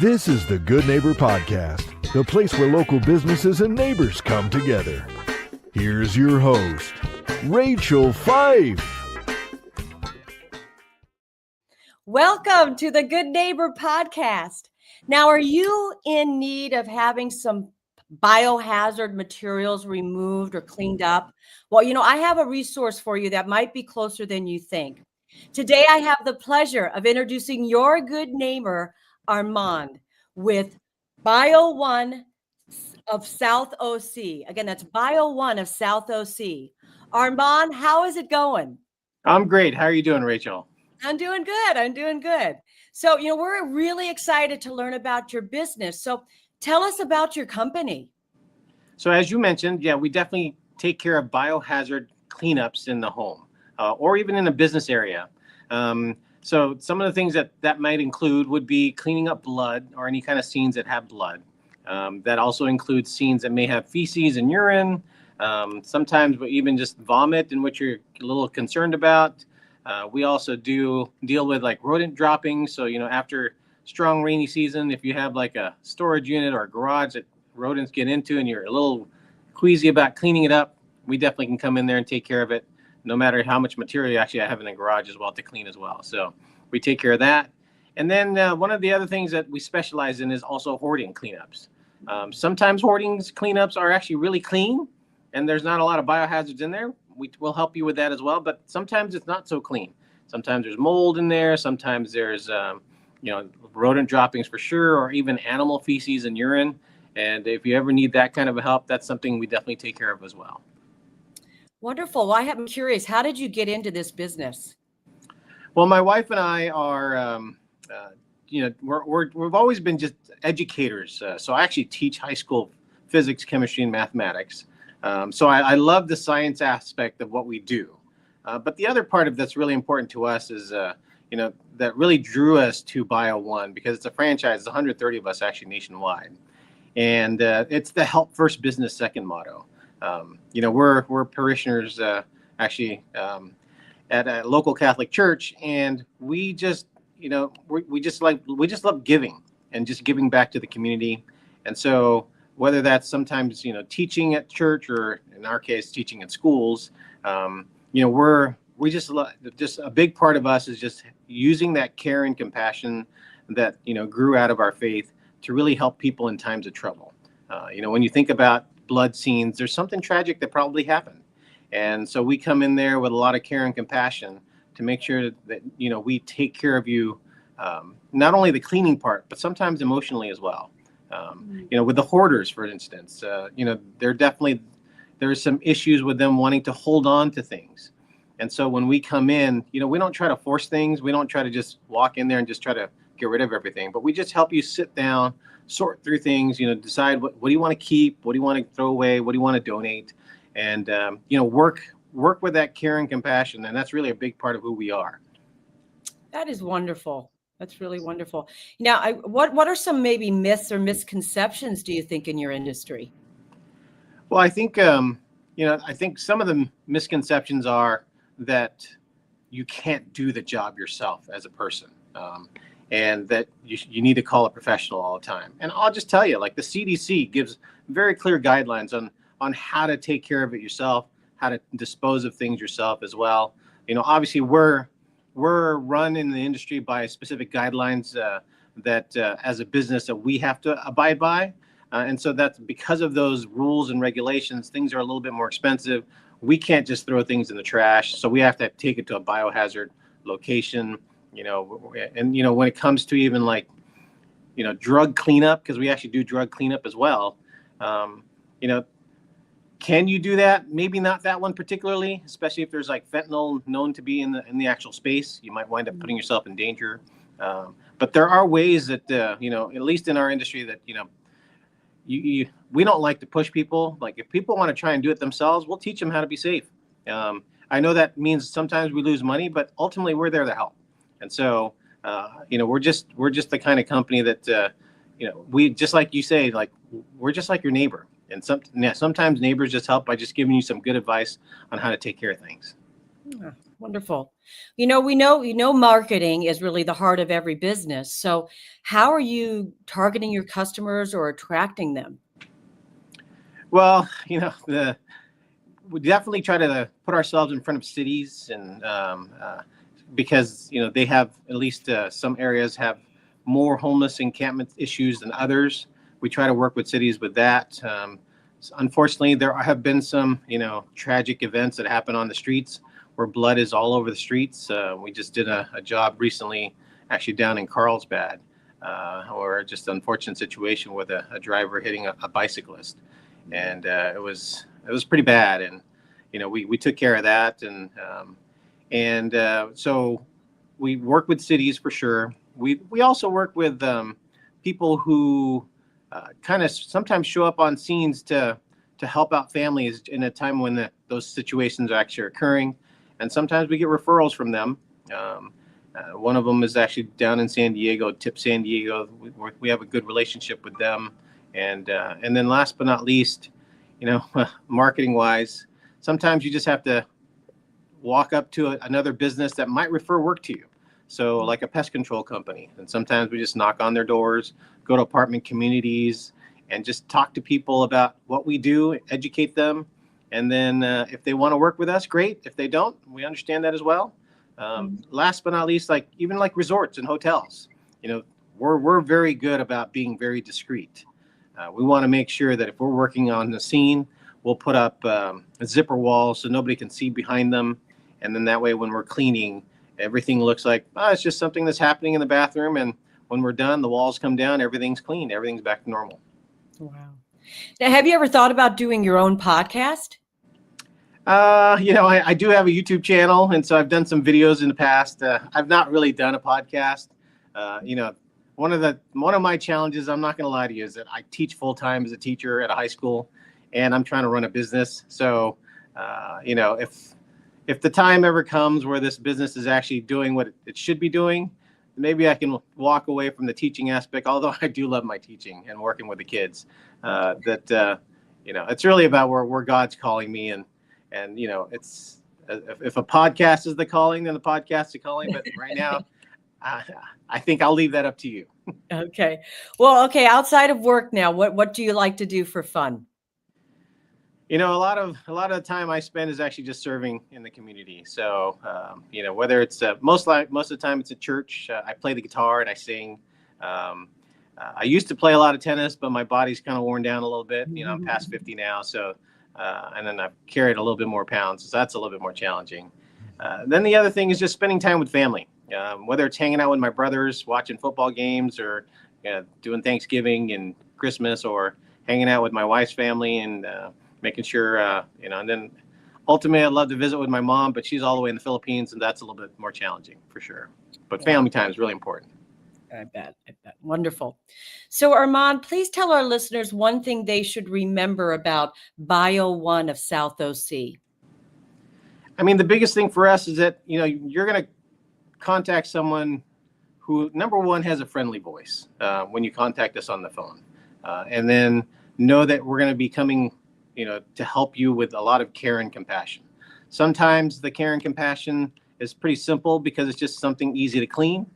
This is the Good Neighbor Podcast, the place where local businesses and neighbors come together. Here's your host, Rachel Fife. Welcome to the Good Neighbor Podcast. Now, are you in need of having some biohazard materials removed or cleaned up? Well, I have a resource for you that might be closer than you think. Today, I have the pleasure of introducing your good neighbor, Armand, with Bio One of South OC. Again, that's Bio One of South OC. Armand, how is it going? I'm great. How are you doing, Rachel? I'm doing good. So, we're really excited to learn about your business. So tell us about your company. So as you mentioned, we definitely take care of biohazard cleanups in the home or even in a business area. So some of the things that might include would be cleaning up blood or any kind of scenes that have blood. That also includes scenes that may have feces and urine, sometimes even just vomit, in which you're a little concerned about. We also deal with like rodent droppings. So, after strong rainy season, if you have like a storage unit or a garage that rodents get into and you're a little queasy about cleaning it up, we definitely can come in there and take care of it, no matter how much material you actually have in the garage as well to clean as well. So we take care of that. And then one of the other things that we specialize in is also hoarding cleanups. Sometimes hoarding cleanups are actually really clean and there's not a lot of biohazards in there. We will help you with that as well, but sometimes it's not so clean. Sometimes there's mold in there. Sometimes there's, rodent droppings for sure, or even animal feces and urine. And if you ever need that kind of help, that's something we definitely take care of as well. Wonderful. Well, I'm curious, how did you get into this business? Well, my wife and I are, we've always been just educators. So I actually teach high school physics, chemistry, and mathematics. So I love the science aspect of what we do. But the other part of that's really important to us is, that really drew us to Bio One, because it's a franchise. There's 130 of us actually nationwide. And it's the help first, business second motto. We're parishioners actually at a local Catholic church, and we just love giving and just giving back to the community. And so whether that's sometimes teaching at church, or in our case teaching at schools, just a big part of us is just using that care and compassion that grew out of our faith to really help people in times of trouble. When you think about blood scenes, there's something tragic that probably happened. And so we come in there with a lot of care and compassion to make sure that, we take care of you, not only the cleaning part, but sometimes emotionally as well. With the hoarders, for instance, there's some issues with them wanting to hold on to things. And so when we come in, we don't try to force things. We don't try to just walk in there and just try to get rid of everything, but we just help you sit down, sort through things, decide what do you want to keep? What do you want to throw away? What do you want to donate? And, work with that care and compassion. And that's really a big part of who we are. That is wonderful. That's really wonderful. Now, what are some maybe myths or misconceptions, do you think, in your industry? Well, I think, I think some of the misconceptions are that you can't do the job yourself as a person, and that you need to call a professional all the time. And I'll just tell you, like, the CDC gives very clear guidelines on how to take care of it yourself, how to dispose of things yourself as well. Obviously we're run in the industry by specific guidelines that as a business that we have to abide by. And so that's because of those rules and regulations, things are a little bit more expensive. We can't just throw things in the trash. So we have to take it to a biohazard location, and, when it comes to even like, drug cleanup, because we actually do drug cleanup as well. Can you do that? Maybe not that one particularly, especially if there's like fentanyl known to be in the actual space. You might wind up putting yourself in danger. But there are ways that, at least in our industry, that, we don't like to push people. Like, if people want to try and do it themselves, we'll teach them how to be safe. I know that means sometimes we lose money, but ultimately we're there to help. And so, we're just the kind of company that, we, just like you say, like, we're just like your neighbor. And sometimes neighbors just help by just giving you some good advice on how to take care of things. Wonderful. We know marketing is really the heart of every business. So how are you targeting your customers or attracting them? Well, we definitely try to put ourselves in front of cities, and because they have at least some areas have more homeless encampment issues than others. We try to work with cities with that. Unfortunately, there have been some tragic events that happen on the streets where blood is all over the streets. We just did a job recently, actually down in Carlsbad, or just an unfortunate situation with a driver hitting a bicyclist, and it was pretty bad. And we took care of that, and so we work with cities for sure. We also work with people who kind of sometimes show up on scenes to help out families in a time when those situations are actually occurring. And sometimes we get referrals from them. One of them is actually down in San Diego, Tip San Diego. We have a good relationship with them. And then last but not least, marketing wise, sometimes you just have to walk up to another business that might refer work to you. So like a pest control company. And sometimes we just knock on their doors, go to apartment communities, and just talk to people about what we do, educate them. And then if they want to work with us, great. If they don't, we understand that as well. Last but not least, even like resorts and hotels, we're very good about being very discreet. We want to make sure that if we're working on the scene, we'll put up a zipper wall so nobody can see behind them. And then that way, when we're cleaning, everything looks like it's just something that's happening in the bathroom. And when we're done, the walls come down, everything's clean, everything's back to normal. Wow. Now, have you ever thought about doing your own podcast? I do have a YouTube channel, and so I've done some videos in the past. I've not really done a podcast. One of my challenges, I'm not going to lie to you, is that I teach full time as a teacher at a high school, and I'm trying to run a business. So, if the time ever comes where this business is actually doing what it should be doing, maybe I can walk away from the teaching aspect. Although I do love my teaching and working with the kids. It's really about where God's calling me, and it's if a podcast is the calling, then the podcast is the calling. But right now, I think I'll leave that up to you. Okay. Well, okay. Outside of work now, what do you like to do for fun? A lot of the time I spend is actually just serving in the community. So, whether it's most of the time it's at church, I play the guitar and I sing. I used to play a lot of tennis, but my body's kind of worn down a little bit. I'm past 50 now, so and then I've carried a little bit more pounds, so that's a little bit more challenging. Then the other thing is just spending time with family, whether it's hanging out with my brothers, watching football games, or doing Thanksgiving and Christmas, or hanging out with my wife's family and making sure, and then ultimately I'd love to visit with my mom, but she's all the way in the Philippines, and that's a little bit more challenging for sure. But family time is really important. I bet. Wonderful. So Armand, please tell our listeners one thing they should remember about Bio One of South OC. I mean, the biggest thing for us is that, you're going to contact someone who, number one, has a friendly voice when you contact us on the phone. And then know that we're going to be coming, to help you with a lot of care and compassion. Sometimes the care and compassion is pretty simple because it's just something easy to clean.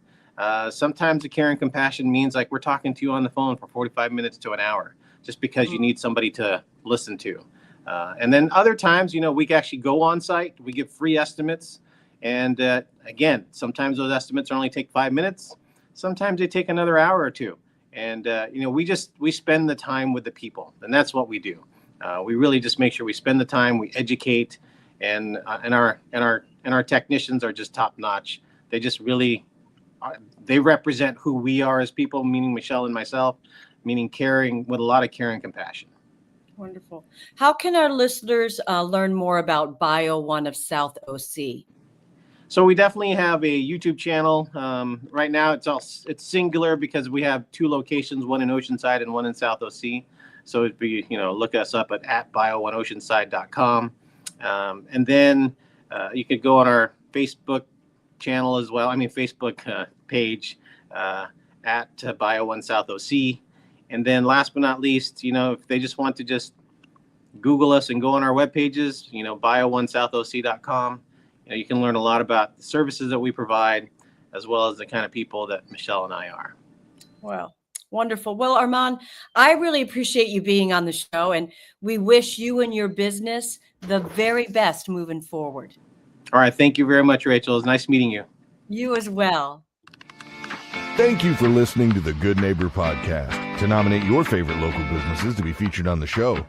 Sometimes the care and compassion means like we're talking to you on the phone for 45 minutes to an hour just because you need somebody to listen to. And then other times, we can actually go on site. We give free estimates. And again, sometimes those estimates only take 5 minutes. Sometimes they take another hour or two. And, we spend the time with the people. And that's what we do. We really just make sure we spend the time, we educate, and our technicians are just top notch. They just really, they represent who we are as people, meaning Michelle and myself, meaning caring with a lot of care and compassion. Wonderful. How can our listeners learn more about Bio One of South OC? So we definitely have a YouTube channel. Right now it's singular because we have two locations, one in Oceanside and one in South OC. So it'd be, look us up at bio1oceanside.com. And then you could go on our Facebook channel as well. Facebook page at Bio One South OC. And then last but not least, if they just want to just Google us and go on our web pages, bio1southoc.com. you can learn a lot about the services that we provide, as well as the kind of people that Michelle and I are. Well, wonderful. Well, Armand, I really appreciate you being on the show, and we wish you and your business the very best moving forward. All right. Thank you very much, Rachel. It was nice meeting you. You as well. Thank you for listening to the Good Neighbor Podcast. To nominate your favorite local businesses to be featured on the show,